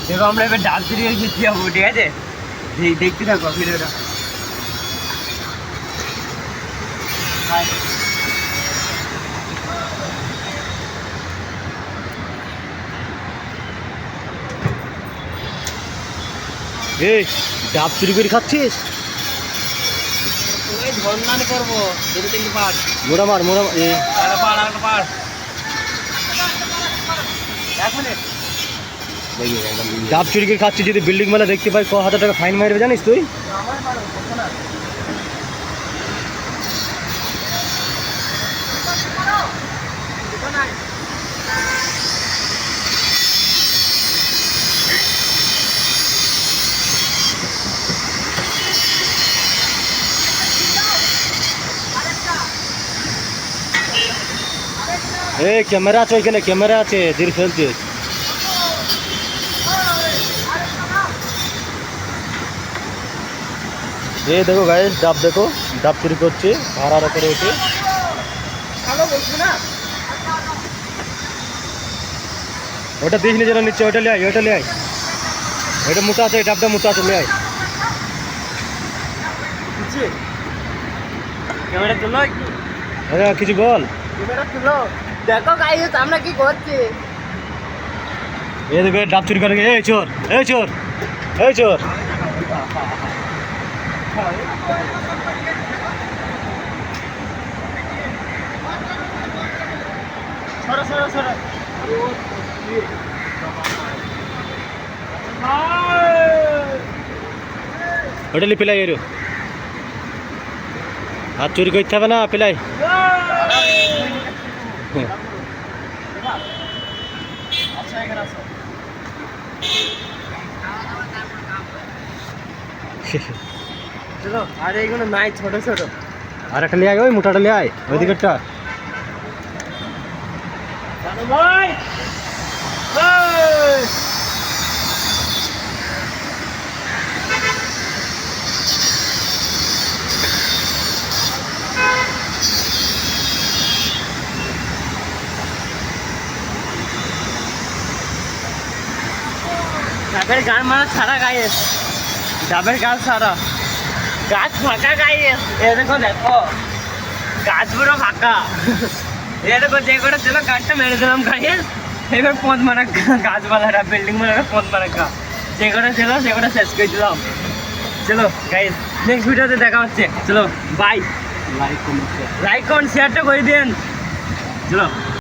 দেখো আমরা এবার ডাব চুরি করে খেতে যাবো, ঠিক আছে? দেখতে থাকো ভিডিওটা। এই ডাব চুরি করে খাচ্ছিস? ধর্নান করবো দুটো তিনটে পাট মোড়া মার পাড় এখন ডাব চুরি করে খাচ্ছিস, যদি বিল্ডিং মেলা দেখতে পাই 1,000 টাকা ফাইন মারবে, জানিস তুই? এই ক্যামেরা আছে, ওইখানে ক্যামেরা আছে, ধীরে ফেলছিস। এই দেখো গাইস, ডাব দেখো, ডাব চুরি করছে ভাড়ার করে উঠে। ওটা দিস নি, যেটা নিচ্ছে ওইটা লে আয়, ওইটা লে আয়। ওইটা মোটা আছে, এই ডাবটা মোটা আছে, লে আয়। ক্যামেরা তুলো একটু, হ্যাঁ কিছু বল। ক্যামেরা তুলো। দেখো গাইস আমরা কি করছি। এই দেখো ডাব চুরি করে, এই চোর, এই চোর, এই চোর। সরো সরো সরো। ওটা লি পেলাই এরো, আর চুরি করতে হবে না, পেলাই। চলো, আর এইগুলো নাই, ছোট ছোট। আর একটা লিয়ে আয়, ওই মোটাটা লিয়ে আয়, ওই দিকেরটা। জানো ভাই, ডাবের গান মারা ছাড়া গায়ে, ডাবের গাছ ছাড়া, গাছ ফাঁকা গায়ে। এ দেখো দেখো, গাছ পুরো ফাঁকা। এ দেখো যে করে ছিল গাছটা মেরে দিলাম গায়ে। এবার পথ মারা গাছপালাটা, বিল্ডিং মারা পথ মারা গা, যে করে ছিল সে করে শেষ করে দিলাম। চলো গাইস, নেক্সট ভিডিওতে দেখা হচ্ছে। চলো বাই। লাইক কমেন্ট শেয়ারটা করে দিন। চলো।